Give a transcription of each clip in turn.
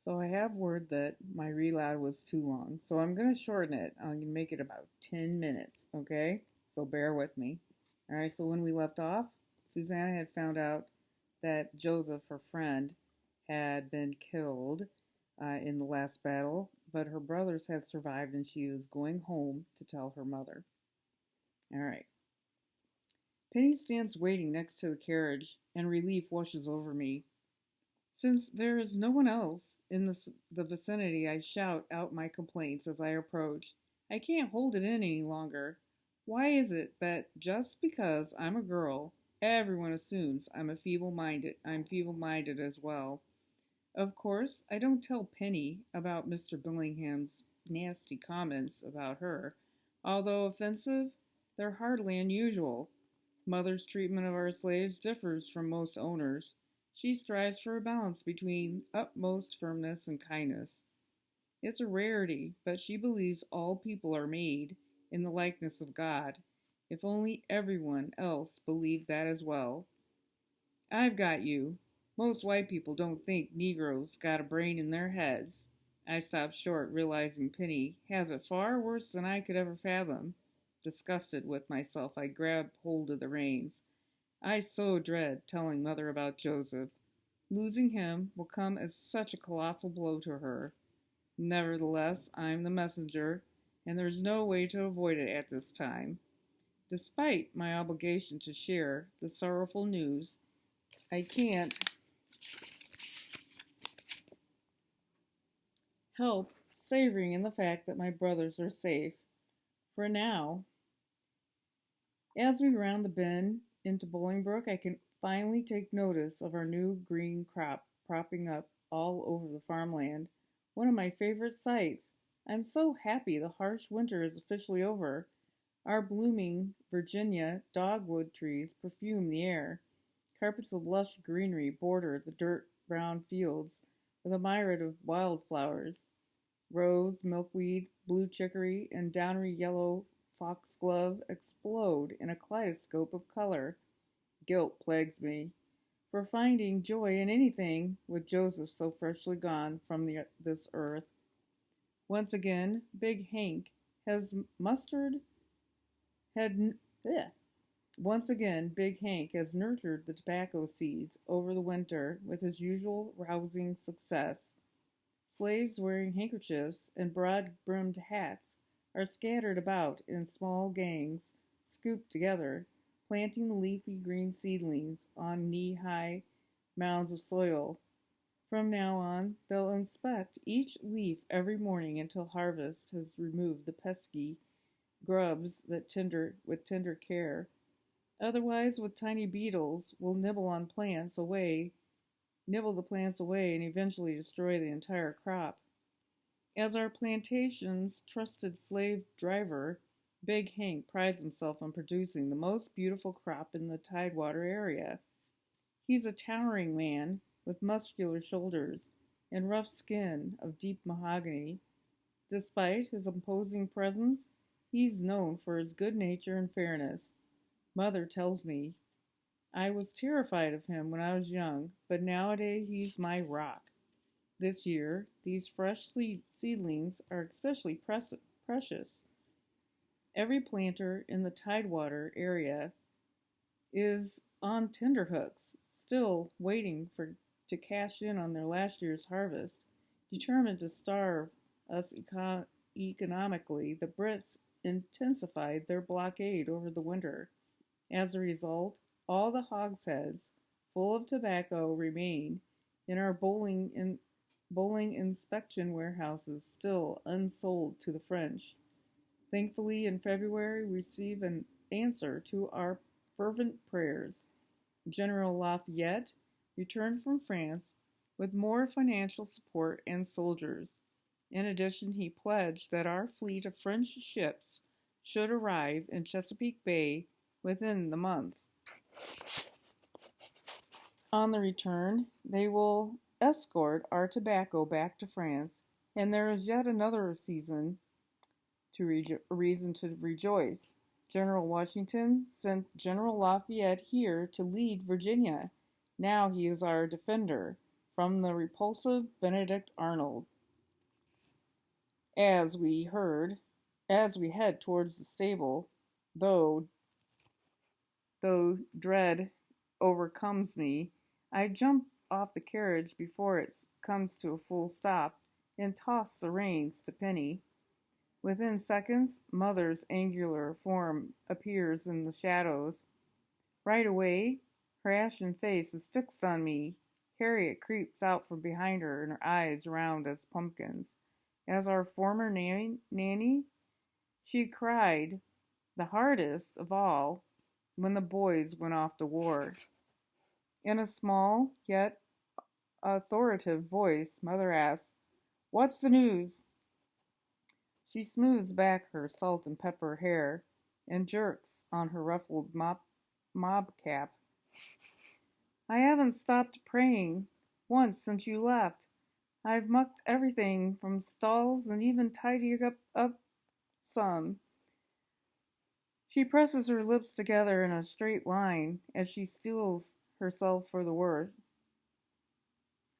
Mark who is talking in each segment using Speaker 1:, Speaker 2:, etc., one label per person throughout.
Speaker 1: So I have word that my reload was too long. So I'm going to shorten it. I'm going to make it about 10 minutes, okay? So bear with me. All right, so when we left off, Susanna had found out that Joseph, her friend, had been killed in the last battle, but her brothers had survived and she was going home to tell her mother. All right. Penny stands waiting next to the carriage, and relief washes over me. Since there is no one else in the vicinity, I shout out my complaints as I approach. I can't hold it in any longer. Why is it that just because I'm a girl, everyone assumes I'm feeble-minded as well? Of course, I don't tell Penny about Mr. Billingham's nasty comments about her. Although offensive, they're hardly unusual. Mother's treatment of our slaves differs from most owners. She strives for a balance between utmost firmness and kindness. It's a rarity, but she believes all people are made in the likeness of God. If only everyone else believed that as well. I've got you. Most white people don't think Negroes got a brain in their heads. I stopped short, realizing Penny has it far worse than I could ever fathom. Disgusted with myself, I grabbed hold of the reins. I so dread telling Mother about Joseph. Losing him will come as such a colossal blow to her. Nevertheless, I'm the messenger, and there's no way to avoid it at this time. Despite my obligation to share the sorrowful news, I can't help savoring in the fact that my brothers are safe. For now, as we round the bend into Bolingbrook, I can finally take notice of our new green crop propping up all over the farmland. One of my favorite sights. I'm so happy the harsh winter is officially over. Our blooming Virginia dogwood trees perfume the air. Carpets of lush greenery border the dirt-brown fields with a myriad of wildflowers. Rose, milkweed, blue chicory, and downy yellow foxglove explode in a kaleidoscope of color. Guilt plagues me for finding joy in anything with Joseph so freshly gone from this earth. Once again, Big Hank has mustered had bleh. Once again, Big Hank has nurtured the tobacco seeds over the winter with his usual rousing success. Slaves wearing handkerchiefs and broad-brimmed hats are scattered about in small gangs, scooped together, planting the leafy green seedlings on knee-high mounds of soil. From now on, they'll inspect each leaf every morning until harvest has removed the pesky grubs that with tender care. Otherwise, with tiny beetles, will nibble the plants away, and eventually destroy the entire crop. As our plantation's trusted slave driver, Big Hank prides himself on producing the most beautiful crop in the Tidewater area. He's a towering man with muscular shoulders and rough skin of deep mahogany. Despite his imposing presence, he's known for his good nature and fairness. Mother tells me I was terrified of him when I was young, but nowadays he's my rock. This year, these fresh seedlings are especially precious. Every planter in the Tidewater area is on tenterhooks, still waiting to cash in on their last year's harvest. Determined to starve us economically, the Brits intensified their blockade over the winter. As a result, all the hogsheads full of tobacco remain in our bowling inspection warehouses, still unsold to the French. Thankfully, in February, we receive an answer to our fervent prayers. General Lafayette returned from France with more financial support and soldiers. In addition, he pledged that our fleet of French ships should arrive in Chesapeake Bay within the months. On the return, they will escort our tobacco back to France, and there is yet another reason to rejoice. General Washington sent General Lafayette here to lead Virginia. Now he is our defender, from the repulsive Benedict Arnold. As we heard, as we head towards the stable, though though dread overcomes me, I jump off the carriage before it comes to a full stop and toss the reins to Penny. Within seconds, Mother's angular form appears in the shadows. Right away, her ashen face is fixed on me. Harriet creeps out from behind her, and her eyes round as pumpkins. As our former nanny, she cried, the hardest of all, when the boys went off to war. In a small, yet authoritative voice, Mother asks, "What's the news?" She smooths back her salt and pepper hair and jerks on her ruffled mob cap. "I haven't stopped praying once since you left. I've mucked everything from stalls and even tidied up some." She presses her lips together in a straight line as she steels herself for the word.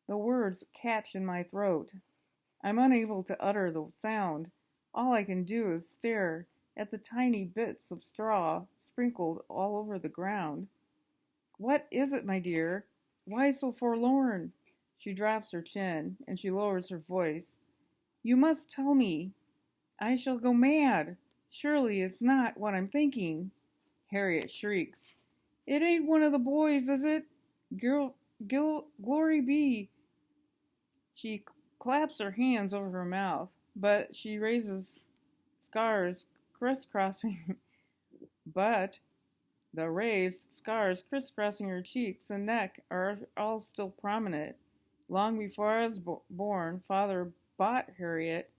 Speaker 1: The words catch in my throat. I'm unable to utter the sound. All I can do is stare at the tiny bits of straw sprinkled all over the ground. "What is it, my dear? Why so forlorn?" She drops her chin, and she lowers her voice. "You must tell me. I shall go mad. Surely it's not what I'm thinking." Harriet shrieks. "It ain't one of the boys, is it? Glory be." She claps her hands over her mouth, but she raises scars crisscrossing but the raised scars crisscrossing her cheeks and neck are all still prominent. Long before I was born, Father bought Harriet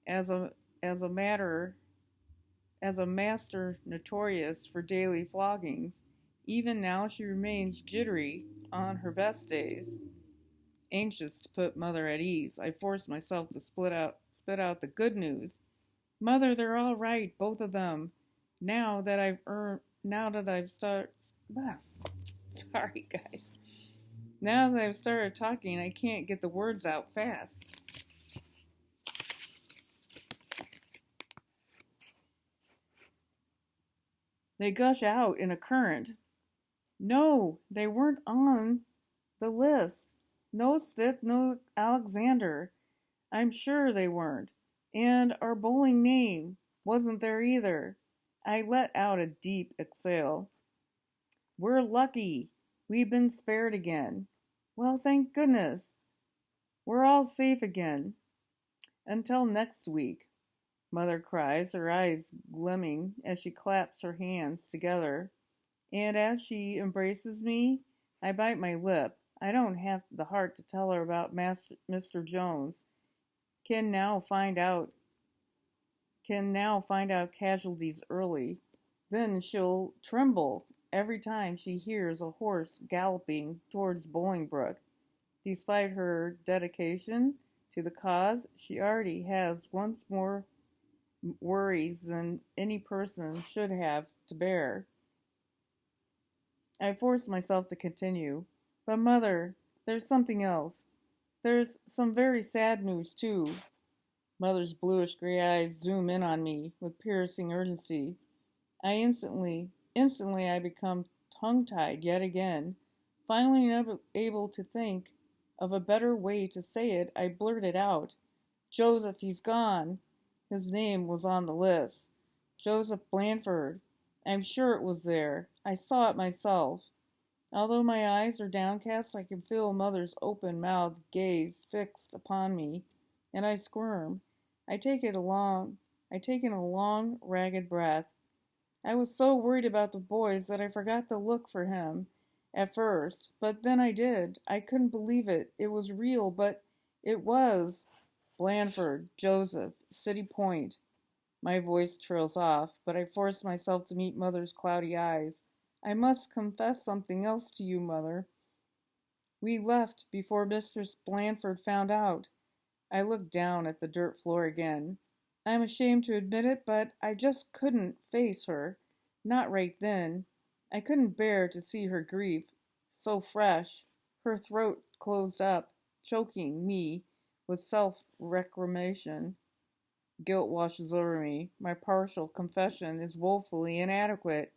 Speaker 1: as a master notorious for daily floggings. Even now she remains jittery on her best days. Anxious to put Mother at ease, I force myself to spit out the good news. "Mother, they're all right, both of them. Now that I've started, sorry guys. Now that I've started talking, I can't get the words out fast." They gush out in a current. "No, they weren't on the list. No Stitt, no Alexander. I'm sure they weren't. And our bowling name wasn't there either." I let out a deep exhale. "We're lucky. We've been spared again. Well, thank goodness. We're all safe again. Until next week," Mother cries, her eyes glimmering as she claps her hands together. And as she embraces me, I bite my lip. I don't have the heart to tell her about Mr. Jones. Can now find out casualties early. Then she'll tremble every time she hears a horse galloping towards Bolingbroke. Despite her dedication to the cause, she already has once more worries than any person should have to bear. I force myself to continue. "But Mother, there's something else. There's some very sad news, too." Mother's bluish gray eyes zoom in on me with piercing urgency. Instantly I become tongue-tied yet again. Finally able to think of a better way to say it, I blurted out, "Joseph, he's gone." His name was on the list. Joseph Blandford. I'm sure it was there. I saw it myself. Although my eyes are downcast, I can feel Mother's open-mouthed gaze fixed upon me, and I squirm. I take in a long, ragged breath. I was so worried about the boys that I forgot to look for him at first, but then I did. I couldn't believe it. It was real, but it was. "Blandford, Joseph, City Point." My voice trails off, but I force myself to meet Mother's cloudy eyes. "I must confess something else to you, Mother. We left before Mistress Blandford found out." I looked down at the dirt floor again. I'm ashamed to admit it, but I just couldn't face her. Not right then. I couldn't bear to see her grief, so fresh, her throat closed up, choking me with self-reclamation. Guilt washes over me. My partial confession is woefully inadequate.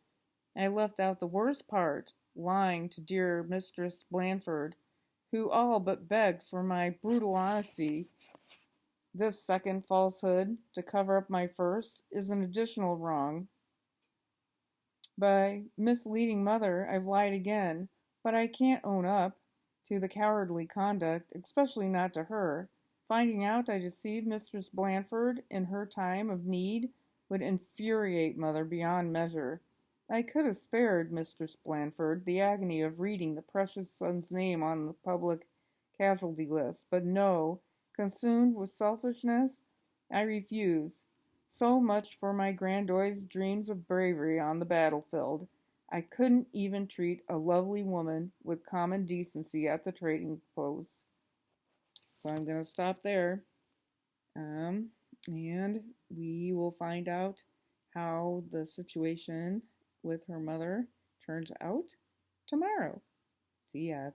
Speaker 1: I left out the worst part, lying to dear Mistress Blandford, who all but begged for my brutal honesty. This second falsehood, to cover up my first, is an additional wrong. By misleading Mother, I've lied again, but I can't own up to the cowardly conduct, especially not to her. Finding out I deceived Mistress Blandford in her time of need would infuriate Mother beyond measure. I could have spared Mistress Blandford the agony of reading the precious son's name on the public casualty list, but no, consumed with selfishness, I refused. So much for my grandiose dreams of bravery on the battlefield. I couldn't even treat a lovely woman with common decency at the trading post. So I'm going to stop there. And we will find out how the situation with her mother turns out tomorrow. See ya.